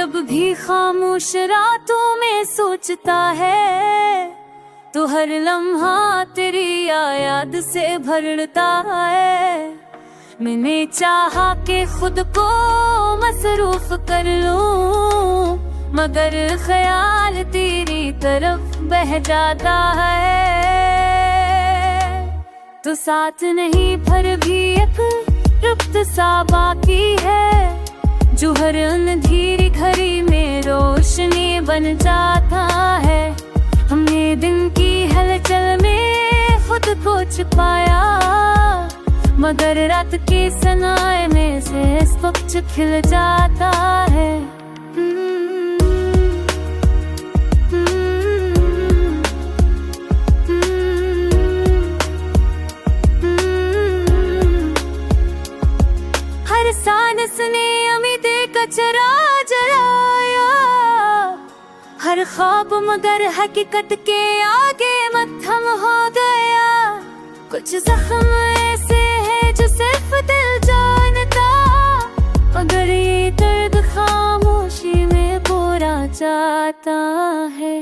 जब भी खामोश रातों में सोचता है तो हर लम्हा तेरी याद से भरता है। मैंने चाहा कि खुद को मसरूफ कर लूं, मगर ख्याल तेरी तरफ बह जाता है। तो साथ नहीं पर भी एक रुख्त सा बाकी है, जो हर अंधेरी घड़ी में रोशनी बन जाता है। हमने दिन की हलचल में खुद को छुपाया, मगर रात के सनाए में से इस वक्त खिल जाता है। हर सांस ने उम्मीदें कचरा जलाया, हर ख्वाब मगर हकीकत के आगे मत्थम हो गया। कुछ जख्म ऐसे है जो सिर्फ दिल जानता, मगर ये दर्द खामोशी में बोला जाता है।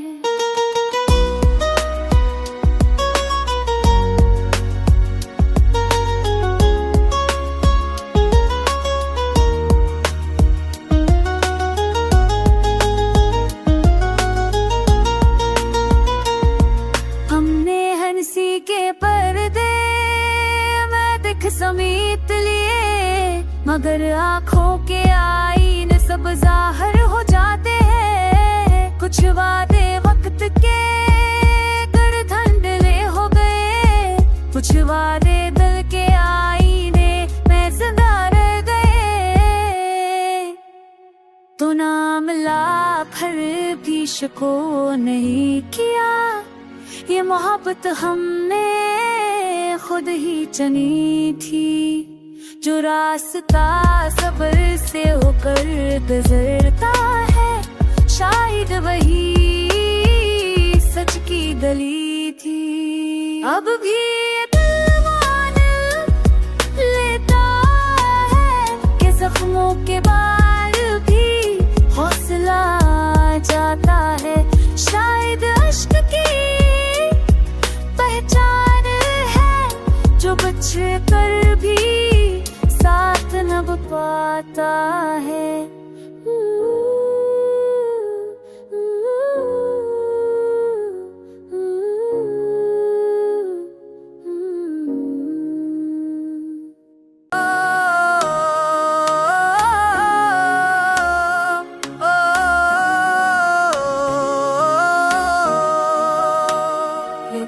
के पर्दे मैं दिख समेत लिए, मगर आँखों के आईने सब जाहिर हो जाते हैं। कुछ वादे वक्त के गढ़ धंधले हो गए, कुछ वादे दिल के आईने में जिंदा रह गए। तो नाम ला फिर भी शको नहीं किया, ये मोहब्बत हमने खुद ही चुनी थी। जो रास्ता सब्र से होकर गुजरता है, शायद वही सच की गली थी। अब भी ये दिल मान लेता है कि जख्मों के बाद भी हौसला जाता है। शायद अश्क की पहचान है, जो बच्चे कर भी साथ न पाता है।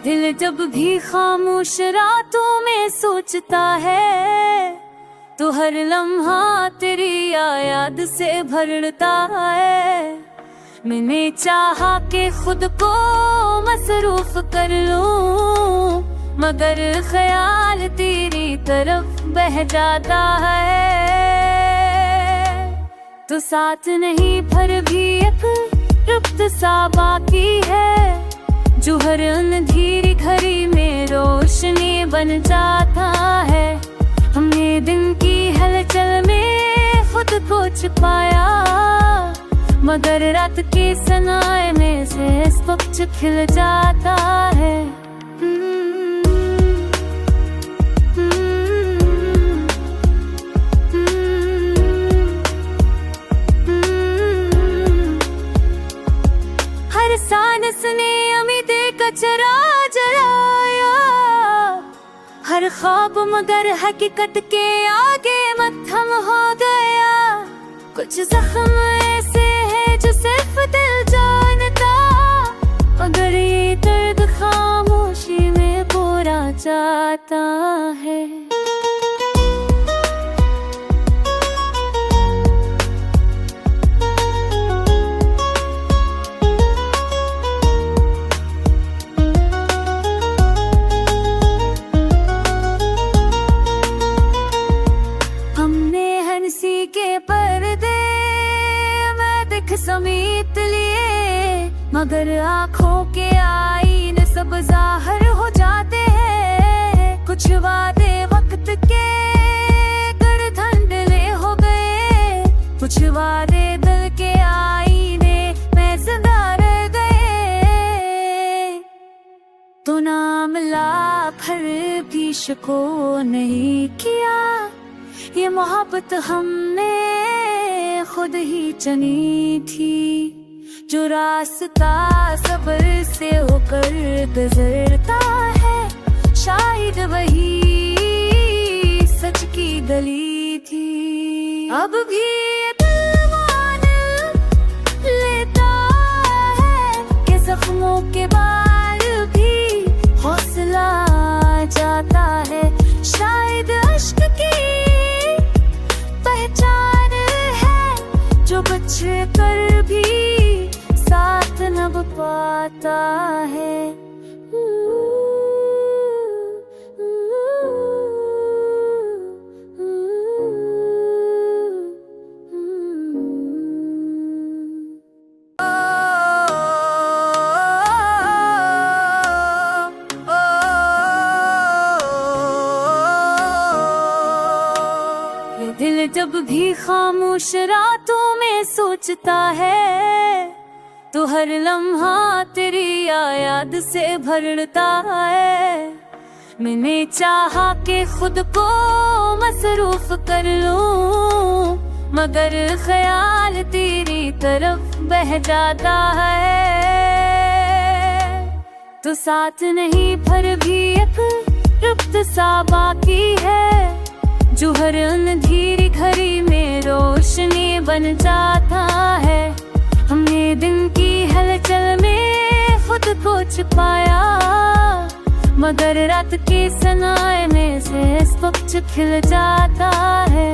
दिल जब भी खामोश रातों में सोचता है तो हर लम्हा तेरी याद से भरता है। मैंने चाहा कि खुद को मसरूफ कर लूं, मगर ख्याल तेरी तरफ बह जाता है। तो साथ नहीं पर भी एक रुख्त सा बाकी है, जो हर अंधेरी घड़ी में रोशनी बन जाता है। हमने दिन की हलचल में खुद को छुपाया, मगर रात के सनाए में से इस वक्त खिल जाता है। हर सांस ने उम्मीदें कचरा जलाया, हर ख्वाब मगर हकीकत के आगे मत्थम हो गया। कुछ जख्म ऐसे है जो सिर्फ दिल जानता, मगर ये दर्द खामोशी में बोला जाता है। के पर्दे मैं दिख समेत लिए, मगर आँखों के आईने सब जाहिर हो जाते हैं। कुछ वादे वक्त के गढ़ धंधले हो गए, कुछ वादे दिल के तो नाम ला फिर भी शको नहीं किया, ये मोहब्बत हमने खुद ही चुनी थी। जो रास्ता सब्र से होकर गुजरता है, शायद वही सच की गली थी। अब भी दिल मान लेता है कि जख्मों के बाद भी हौसला जाता है। शायद अश्क की पहचान है, जो बच्चे कर भी साथ न पाता है। दिल जब भी खामोश रातों में सोचता है, तो हर लम्हा तेरी याद से भरता है। मैंने चाहा कि खुद को मसरूफ कर लूं, मगर ख्याल तेरी तरफ बह जाता है। तो साथ नहीं फिर भी एक रुत सा बाकी है, जो हर अंधेरी घड़ी में रोशनी बन जाता है। हमने दिन की हलचल में खुद को छुपाया, मगर रात के सनाए में से वक्त खिल जाता है।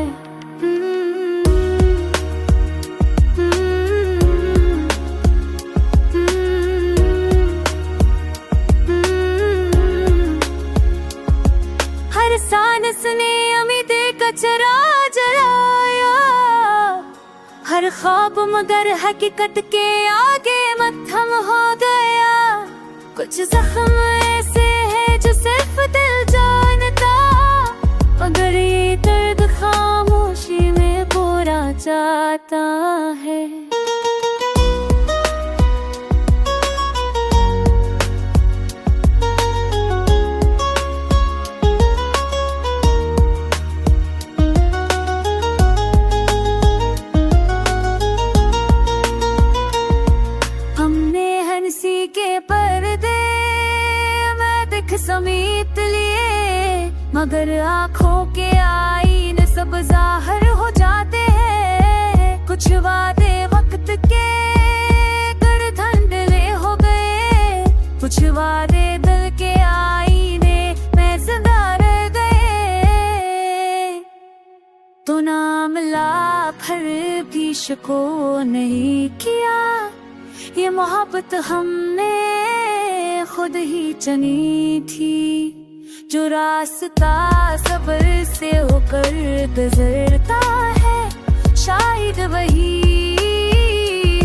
हर सांस ने उम्मीद कचरा जलाया, हर ख्वाब मगर हकीकत के आगे मत्थम हो गया। कुछ जख्म ऐसे है जो सिर्फ दिल जानता, मगर ये दर्द खामोशी में पूरा जाता है। समीत लिए, मगर आँखों के आईने सब जाहिर हो जाते हैं। कुछ वादे वक्त के गड़धंडले हो गए, कुछ वादे दिल के आईने में जिंदा रह गए। तो नाम ला फिर भी शको नहीं किया, ये मोहब्बत हमने खुद ही चुनी थी। जो रास्ता सब्र से होकर गुजरता है, शायद वही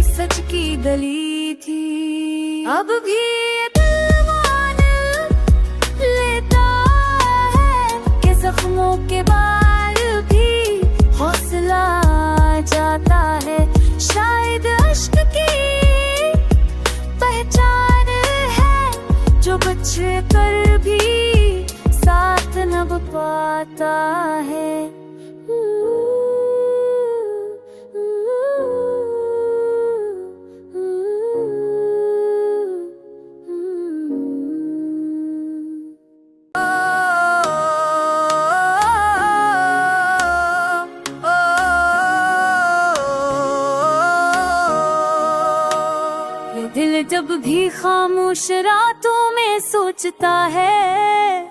सच की गली थी। अब भी दिल मान लेता है कि जख्मों के बाद भी हौसला जाता है। शायद अश्क की पहचान है, जो बच्चे कर भी साथ न पाता है। दिल जब भी खामोश रातों में सोचता है,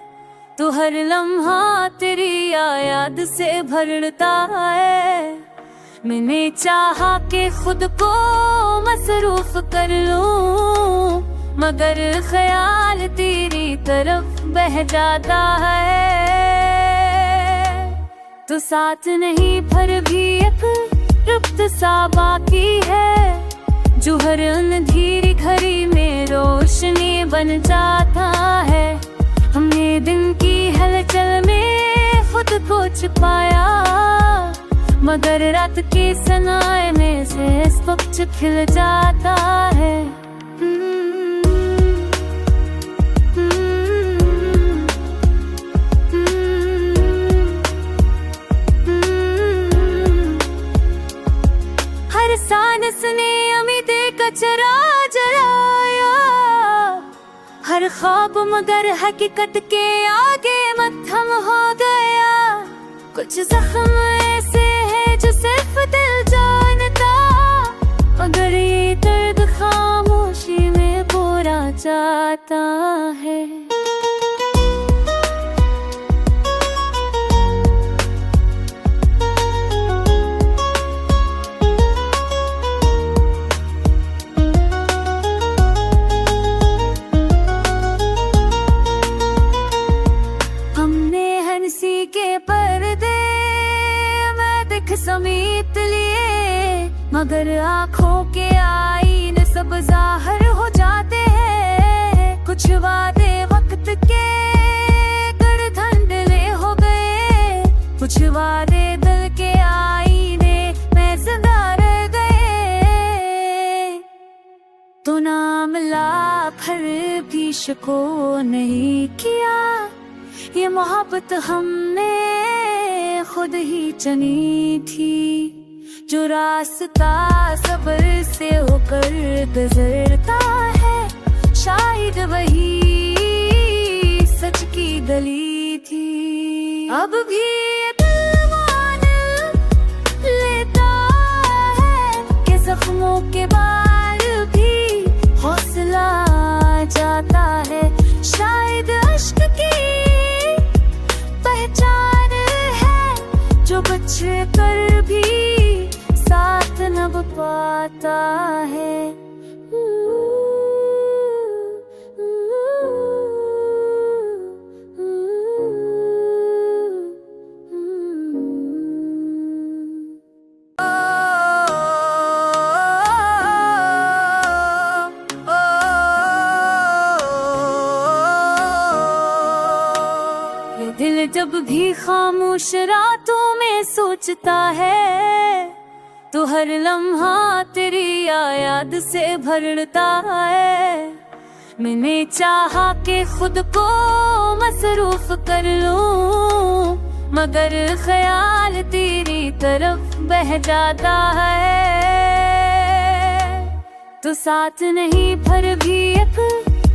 तो हर लम्हा तेरी याद से भरता है। मैंने चाहा कि खुद को मसरूफ कर लूं, मगर ख्याल तेरी तरफ बह जाता है। तो साथ नहीं फिर भी एक रुत सा बाकी है, जो हर अंधेरी घड़ी में रोशनी बन जाता है। हमने दिन की हलचल में खुद को छुपाया, मगर रात के सनाए में से वक्त खिल जाता है। हर ख्वाब मगर हकीकत के आगे मत्थम हो गया। कुछ जख्म ऐसे है जो सिर्फ दिल जानता, मगर ये दर्द खामोशी में पूरा जाता है। के पर्दे मैं देख समेत लिए, मगर आँखों के आईने सब जाहिर हो जाते हैं। कुछ वादे वक्त के कर धंधले हो गए, कुछ वादे दिल के आईने में जिंदा रह गए। तो नाम ला फिर भी शको नहीं किया, ये मोहब्बत हमने खुद ही चुनी थी। जो रास्ता सब्र से होकर गुजरता है, शायद वही सच की गली थी। अब भी ये दिल मान लेता है कि जख्मों के बाद भी हौसला जाता है। शायद अश्क की पहचान है जो बच्चे कर भी साथ न पाता है। दिल जब भी खामोश रातों में सोचता है, तो हर लम्हा तेरी याद से भरता है। मैंने चाहा कि खुद को मसरूफ कर लूं, मगर ख्याल तेरी तरफ बह जाता है। तो साथ नहीं पर भी एक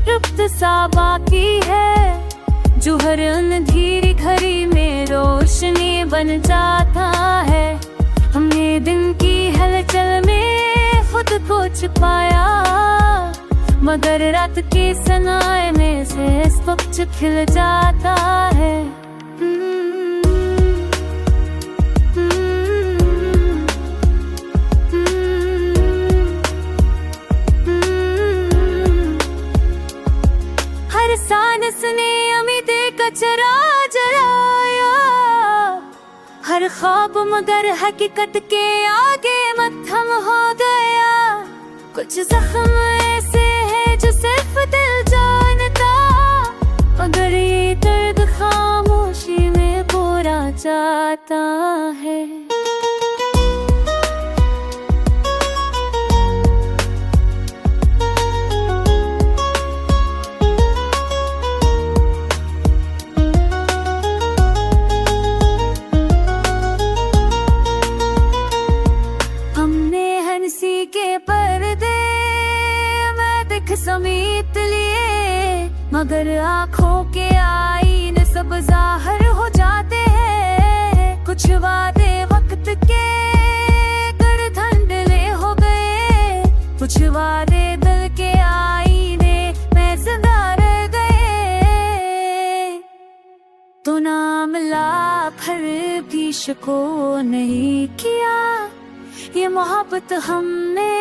रुख्त सा बाकी है, जो हर अंधेरी घड़ी में रोशनी बन जाता है। हमने दिन की हलचल में खुद को छुपाया, मगर रात के सनाए में से वक्त खिल जाता है। हर सांस ने कचरा जलाया, हर ख्वाब मगर हकीकत के आगे मत्थम हो गया। कुछ जख्म ऐसे है जो सिर्फ दिल जानता, मगर ये दर्द खामोशी में पूरा जाता है। के पर्दे मैं देख समेत लिए, मगर आँखों के आईने सब जाहिर हो जाते हैं। कुछ वादे वक्त के कर धंधले हो गए, कुछ वादे दिल के आईने में जिंदा रह गए। तो नाम ला फिर भी शको नहीं किया, ये मोहब्बत हमने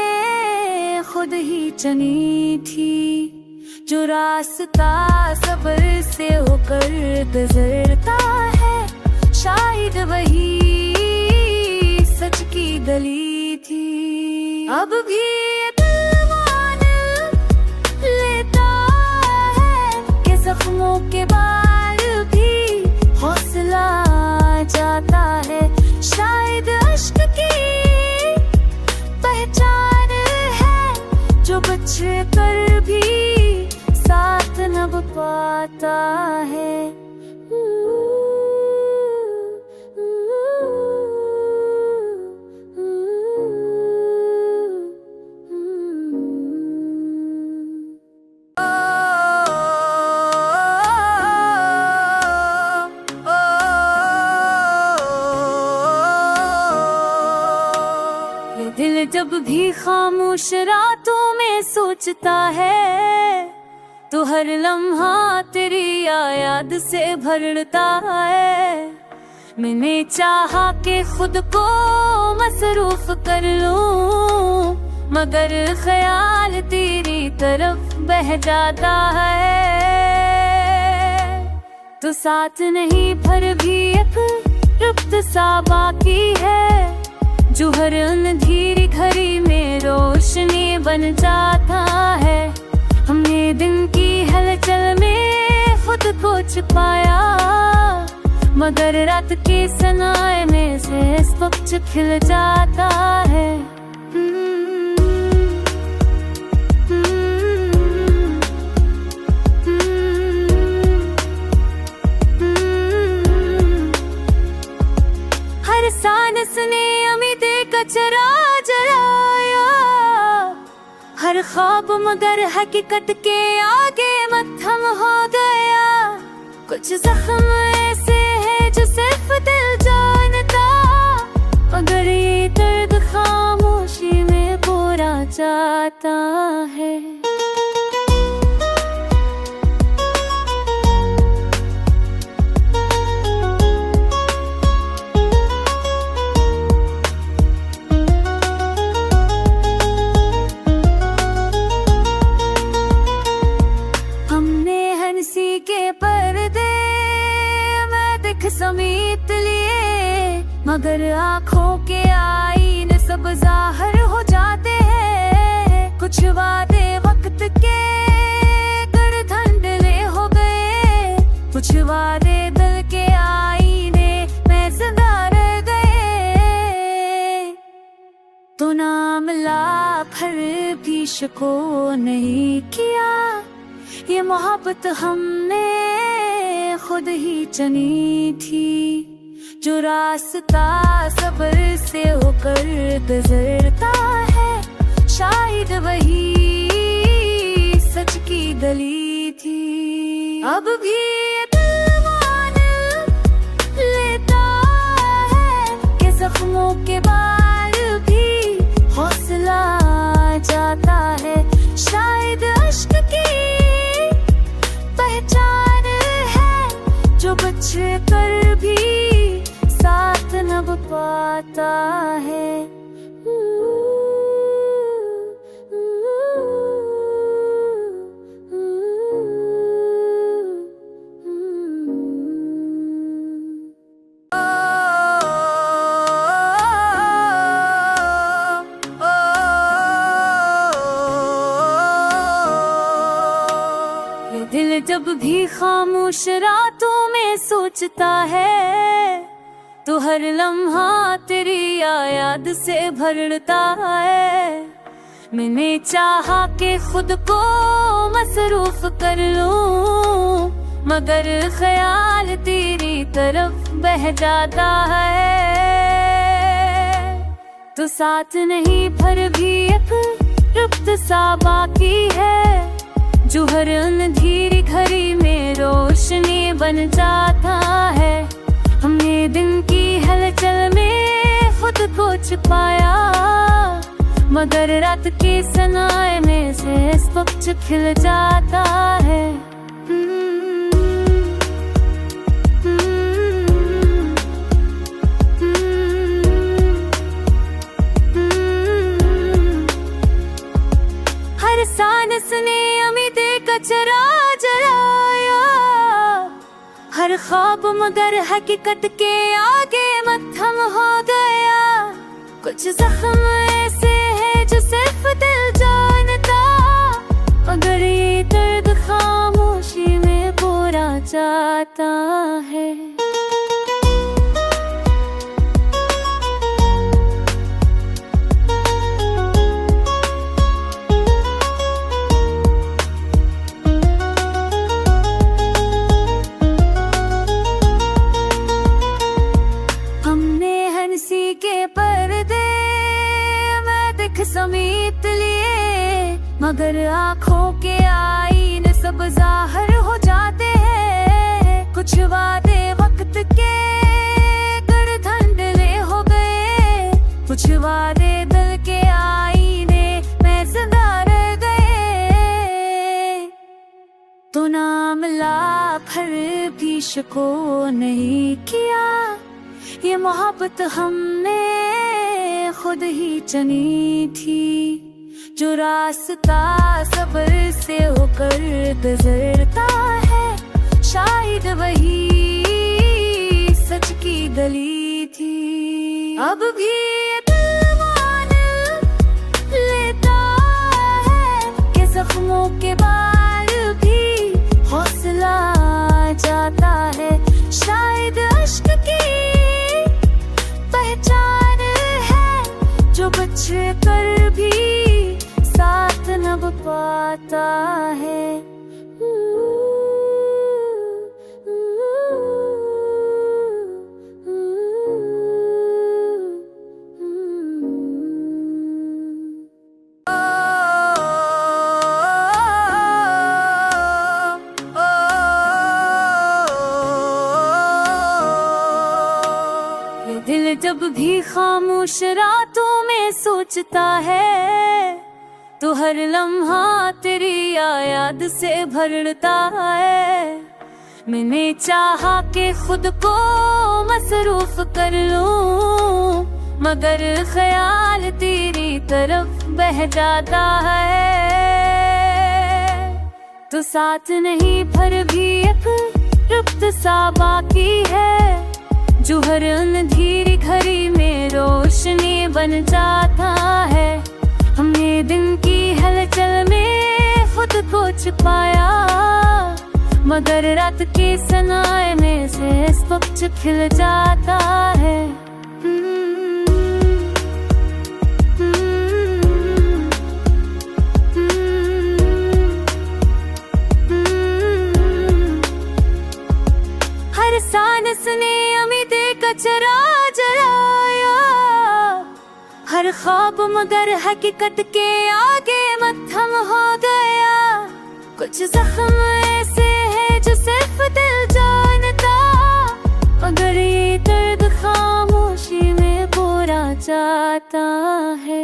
खुद ही चुनी थी। जो रास्ता सब्र से होकर गुजरता है, शायद वही सच की गली थी। अब भी ये दिल मान लेता है कि जख्मों के बाद भी हौसला जाता है। शायद अश्क की पहचान है जो बच्चे कर भी साथ न पाता है। जब भी खामोश रातों में सोचता है, तो हर लम्हा तेरी याद से भरता है। मैंने चाहा कि खुद को मसरूफ कर लूं, मगर ख्याल तेरी तरफ बह जाता है। तो साथ नहीं पर भी एक रुत सा बाकी है, जो हर अंधेरी घड़ी में रोशनी बन जाता है। हमने दिन की हलचल में खुद को छुपाया, मगर रात के सनाए में से स्वच्छ खिल जाता है। हर सांस ने उम्मीदें का चरा जलाया, हर ख्वाब मगर हकीकत के आगे मत्थम हो गया। कुछ जख्म ऐसे है जो सिर्फ दिल जानता, मगर ये दर्द खामोशी में पूरा जाता है। के पर्दे मैं दिख समेत लिए, मगर आँखों के आईने सब जाहिर हो जाते हैं। कुछ वादे वक्त के कर धंधले हो गए, कुछ वादे दिल के आईने में जिंदा रह गए। तो नाम ला फिर भी शको नहीं किया, ये मोहब्बत हमने खुद ही चुनी थी। जो रास्ता सब्र से होकर गुजरता है, शायद वही सच की गली थी। अब भी दिल मान लेता है कि जख्मों के बाद भी हौसला जाता है। शायद अश्क की पहचान है, जो बच्चे कर भी साथ न पाता है। दिल जब भी खामोश रातों में सोचता है, तो हर लम्हा तेरी याद से भरता है। मैंने चाहा कि खुद को मसरूफ कर लूं, मगर ख्याल तेरी तरफ बह जाता है। तो साथ नहीं पर भी एक रुत सा बाकी है, जो हर अंधेरी घड़ी में रोशनी बन जाता है। हमने दिन की हलचल में खुद को छुपाया, मगर रात के सनाए में से स्वच्छ खिल जाता है। हर सांस ने उम्मीदें का चरा जलाया, हर ख्वाब मगर हकीकत के आगे मत्थम हो गया। कुछ जख्म ऐसे है जो सिर्फ दिल जानता, मगर ये दर्द खामोशी में पूरा जाता है। के पर्दे मैं दिख समेत लिए, मगर आँखों के आईने सब जाहिर हो जाते हैं। कुछ वादे वक्त के कर धंधले हो गए, कुछ वादे दिल के तो नाम ला फिर भी शको नहीं किया, ये मोहब्बत हमने खुद ही चुनी थी। जो रास्ता सब्र से होकर गुजरता है, शायद वही सच की गली थी। अब भी ये दिल मान लेता है कि जख्मों के बाद भी हौसला जाता है। शायद अश्क की पहचान है, जो बच कर भी साथ न पाता है। दिल जब भी खामोश रातों में सोचता है, तो हर लम्हा तेरी याद से भरता है। मैंने चाहा कि खुद को मसरूफ कर लूं, मगर ख्याल तेरी तरफ बह जाता है। तो साथ नहीं पर भी एक रुत सा बाकी है, जो हर अंधेरी घड़ी में रोशनी बन जाता है। हमने दिन की हलचल में खुद को छुपाया, मगर रात के सनाए में से स्वच्छ खिल जाता है। हर सांस ने उम्मीदें का चरा जलाया, हर ख्वाब मगर हकीकत के आगे मत्थम हो गया। कुछ जख्म ऐसे है जो सिर्फ दिल जानता, मगर ये दर्द खामोशी में पूरा जाता है।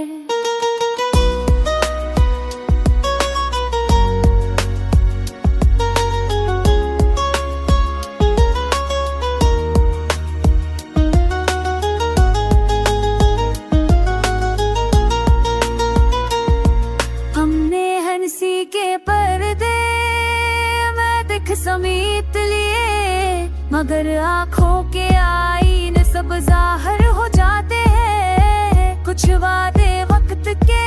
समेत लिए, मगर आँखों के आईने सब जाहिर हो जाते हैं। कुछ वादे वक्त के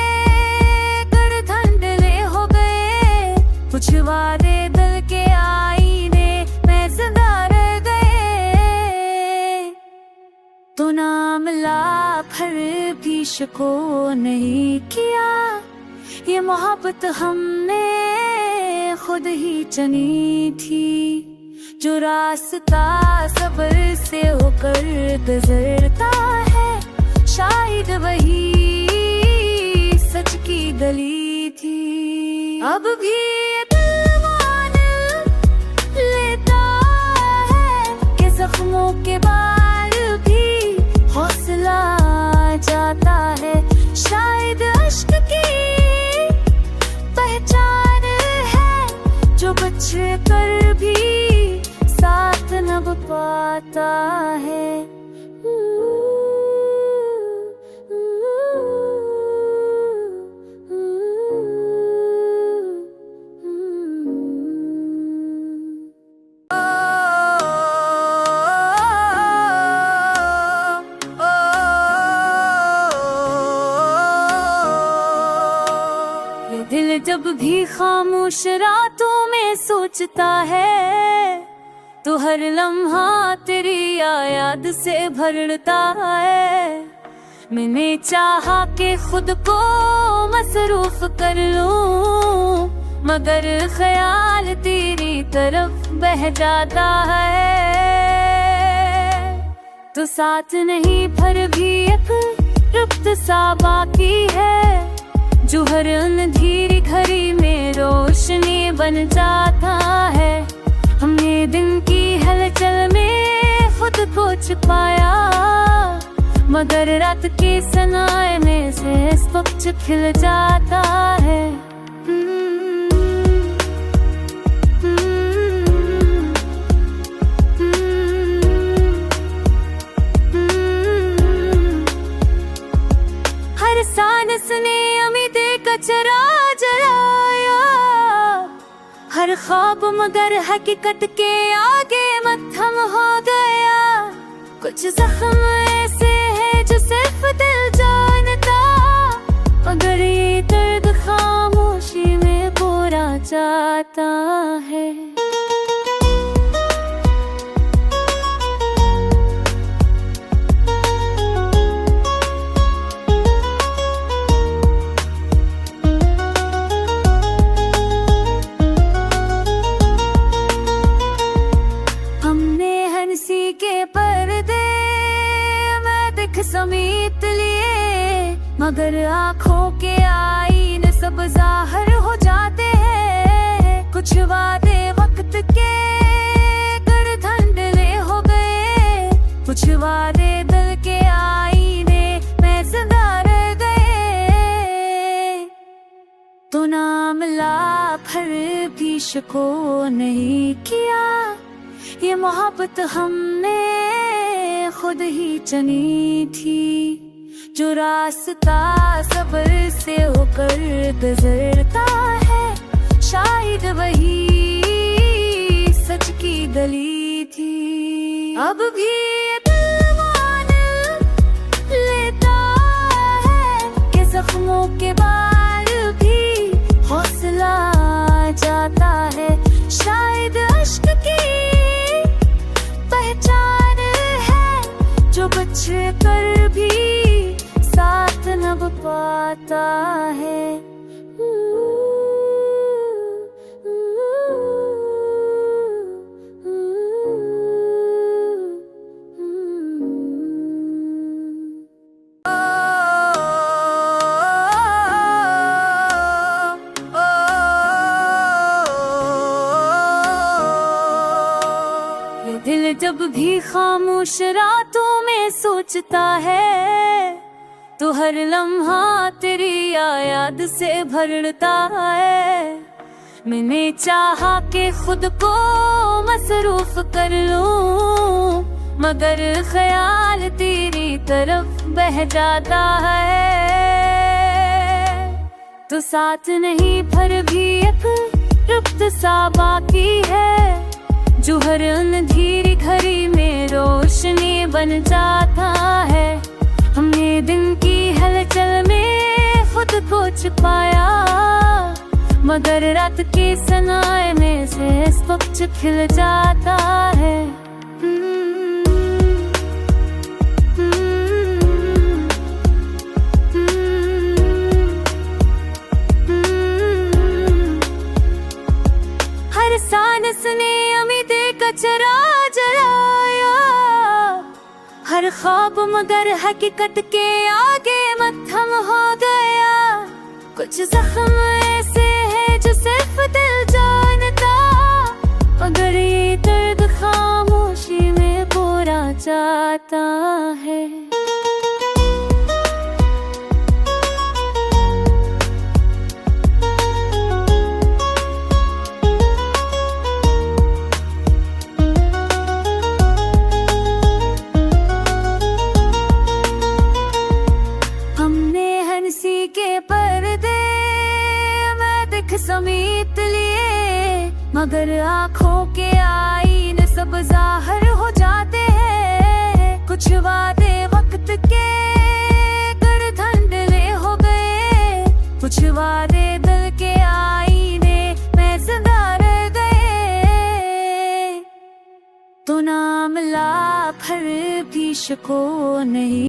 गड़धंडले हो गए, कुछ वादे दिल के आईने में जिंदा रह गए। तो नाम ला फिर भी शको नहीं किया, ये मोहब्बत हमने खुद ही चुनी थी। जो रास्ता सब्र से होकर गुजरता है, शायद वही सच की गली थी। अब भी ये दिल मान लेता है कि जख्मों के बाद भी हौसला जाता है। शायद अश्क की पहचान है, जो बच कर भी साथ न पाता है। दिल जब भी खामोश रातों में सोचता है, तो हर लम्हा तेरी याद से भरता है। मैंने चाहा कि खुद को मसरूफ कर लूं, मगर ख्याल तेरी तरफ बह जाता है। तो साथ नहीं पर भी एक रुत सा बाकी है, जो हर अंधेरी घड़ी में रोशनी बन जाता है। हमने दिन की हलचल में खुद को छुपाया, मगर रात के सनाए में से स्वच्छ खिल जाता है। हर ख्वाब मगर हकीकत के आगे मत्थम हो गया। कुछ जख्म ऐसे है जो सिर्फ दिल जानता, मगर ये दर्द खामोशी में बोला जाता है। के पर्दे मैं दिख समेट लिए, मगर आँखों के आईने सब जाहिर हो जाते हैं। कुछ वादे वक्त के कर धंधले हो गए, कुछ वादे दिल के आईने में जिंदा रह गए। तो नाम ला फिर भी शको नहीं किया, ये मोहब्बत हमने खुद ही चुनी थी। जो रास्ता सब्र से होकर गुजरता है, शायद वही सच की गली थी। अब भी ये दिल मान लेता है कि जख्मों के बाद भी हौसला जाता है। शायद अश्क की पहचान है जो बच कर भी साथ न पाता है। दिल जब भी खामोश रातों में सोचता है, तो हर लम्हा तेरी याद से भरता है। मैंने चाहा कि खुद को मसरूफ कर लूं, मगर ख्याल तेरी तरफ बह जाता है। तो साथ नहीं पर भी एक रुख्त सा बाकी है, जो हर अंधेरी घड़ी में रोशनी बन जाता है। हमने दिन की हलचल में खुद को छुपाया, मगर रात के सनाए में से इस वक्त खिल जाता है। हर सांस ने कचरा जलाया, हर ख्वाब मगर हकीकत के आगे मत्थम हो गया। कुछ जख्म ऐसे है जो सिर्फ दिल जानता, मगर ये दर्द खामोशी में बोला जाता है। के पर्दे मैं दिख समेट लिए, मगर आँखों के आईने सब जाहिर हो जाते हैं। कुछ वादे वक्त के कर धंधले हो गए, कुछ वादे दिल के आईने में जिंदा रह गए। तो नाम ला फिर भी शको नहीं।